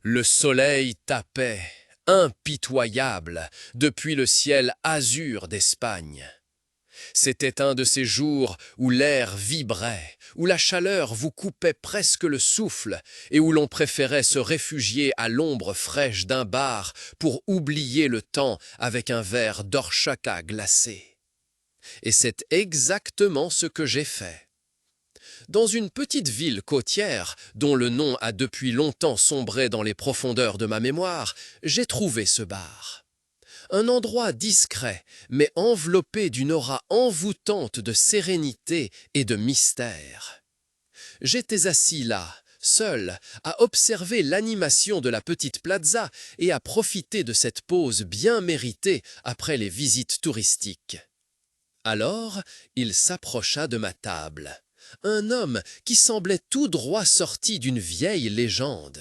Le soleil tapait, impitoyable, depuis le ciel azur d'Espagne. C'était un de ces jours où l'air vibrait, où la chaleur vous coupait presque le souffle et où l'on préférait se réfugier à l'ombre fraîche d'un bar pour oublier le temps avec un verre d'horchata glacé. Et c'est exactement ce que j'ai fait. Dans une petite ville côtière, dont le nom a depuis longtemps sombré dans les profondeurs de ma mémoire, j'ai trouvé ce bar. Un endroit discret, mais enveloppé d'une aura envoûtante de sérénité et de mystère. J'étais assis là, seul, à observer l'animation de la petite plaza et à profiter de cette pause bien méritée après les visites touristiques. Alors, il s'approcha de ma table. Un homme qui semblait tout droit sorti d'une vieille légende.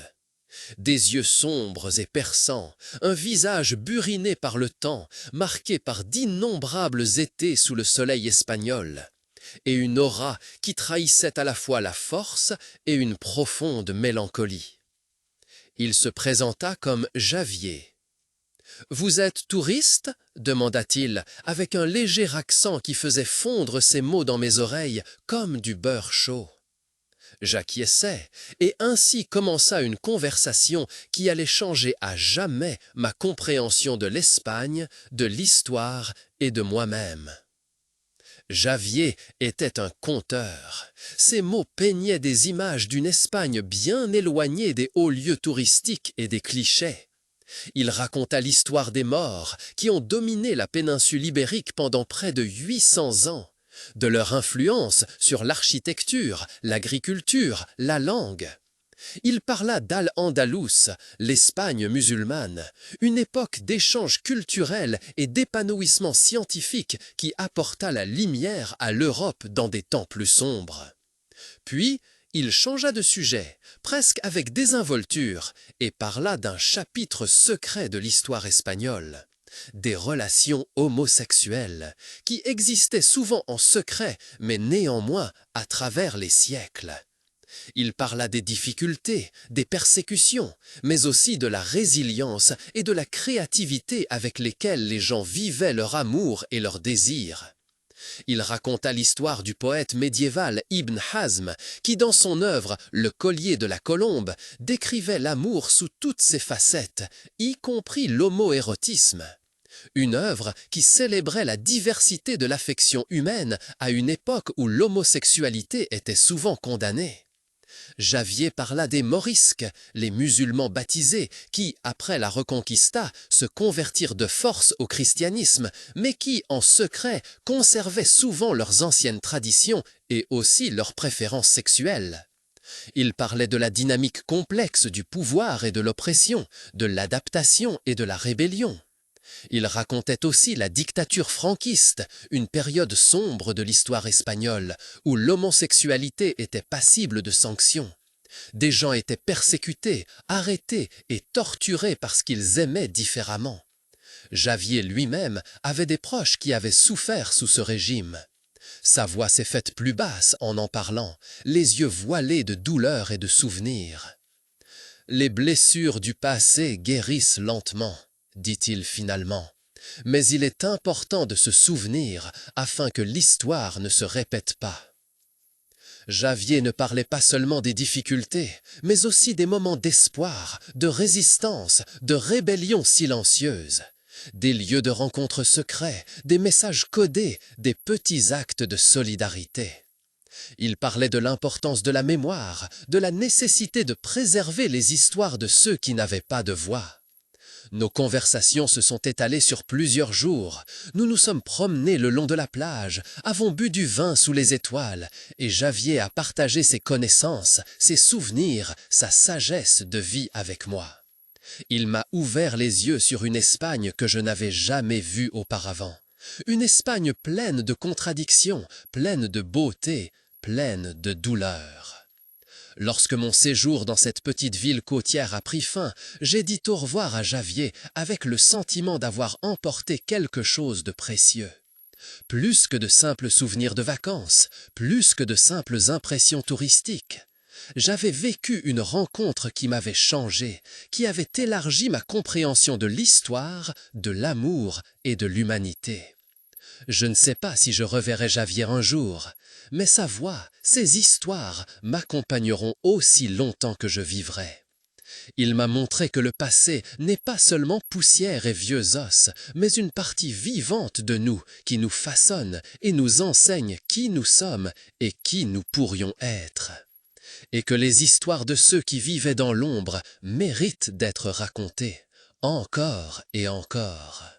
Des yeux sombres et perçants, un visage buriné par le temps, marqué par d'innombrables étés sous le soleil espagnol, et une aura qui trahissait à la fois la force et une profonde mélancolie. Il se présenta comme Javier. « Vous êtes touriste ?» demanda-t-il, avec un léger accent qui faisait fondre ses mots dans mes oreilles comme du beurre chaud. J'acquiesçai, et ainsi commença une conversation qui allait changer à jamais ma compréhension de l'Espagne, de l'histoire et de moi-même. Javier était un conteur. Ses mots peignaient des images d'une Espagne bien éloignée des hauts lieux touristiques et des clichés. Il raconta l'histoire des morts qui ont dominé la péninsule ibérique pendant près de 800 ans, de leur influence sur l'architecture, l'agriculture, la langue. Il parla d'Al-Andalus, l'Espagne musulmane, une époque d'échanges culturels et d'épanouissement scientifique qui apporta la lumière à l'Europe dans des temps plus sombres. Puis, il changea de sujet, presque avec désinvolture, et parla d'un chapitre secret de l'histoire espagnole, des relations homosexuelles, qui existaient souvent en secret, mais néanmoins à travers les siècles. Il parla des difficultés, des persécutions, mais aussi de la résilience et de la créativité avec lesquelles les gens vivaient leur amour et leurs désirs. Il raconta l'histoire du poète médiéval Ibn Hazm, qui dans son œuvre « Le collier de la colombe » décrivait l'amour sous toutes ses facettes, y compris l'homoérotisme. Une œuvre qui célébrait la diversité de l'affection humaine à une époque où l'homosexualité était souvent condamnée. Javier parla des morisques, les musulmans baptisés, qui, après la Reconquista, se convertirent de force au christianisme, mais qui, en secret, conservaient souvent leurs anciennes traditions et aussi leurs préférences sexuelles. Il parlait de la dynamique complexe du pouvoir et de l'oppression, de l'adaptation et de la rébellion. Il racontait aussi la dictature franquiste, une période sombre de l'histoire espagnole, où l'homosexualité était passible de sanctions. Des gens étaient persécutés, arrêtés et torturés parce qu'ils aimaient différemment. Javier lui-même avait des proches qui avaient souffert sous ce régime. Sa voix s'est faite plus basse en parlant, les yeux voilés de douleur et de souvenirs. « Les blessures du passé guérissent lentement, dit-il finalement, mais il est important de se souvenir afin que l'histoire ne se répète pas. » Javier ne parlait pas seulement des difficultés, mais aussi des moments d'espoir, de résistance, de rébellion silencieuse, des lieux de rencontres secrets, des messages codés, des petits actes de solidarité. Il parlait de l'importance de la mémoire, de la nécessité de préserver les histoires de ceux qui n'avaient pas de voix. Nos conversations se sont étalées sur plusieurs jours. Nous nous sommes promenés le long de la plage, avons bu du vin sous les étoiles, et Javier a partagé ses connaissances, ses souvenirs, sa sagesse de vie avec moi. Il m'a ouvert les yeux sur une Espagne que je n'avais jamais vue auparavant. Une Espagne pleine de contradictions, pleine de beauté, pleine de douleur. Lorsque mon séjour dans cette petite ville côtière a pris fin, j'ai dit au revoir à Javier avec le sentiment d'avoir emporté quelque chose de précieux. Plus que de simples souvenirs de vacances, plus que de simples impressions touristiques. J'avais vécu une rencontre qui m'avait changé, qui avait élargi ma compréhension de l'histoire, de l'amour et de l'humanité. Je ne sais pas si je reverrai Javier un jour, mais sa voix, ses histoires m'accompagneront aussi longtemps que je vivrai. Il m'a montré que le passé n'est pas seulement poussière et vieux os, mais une partie vivante de nous qui nous façonne et nous enseigne qui nous sommes et qui nous pourrions être. Et que les histoires de ceux qui vivaient dans l'ombre méritent d'être racontées, encore et encore.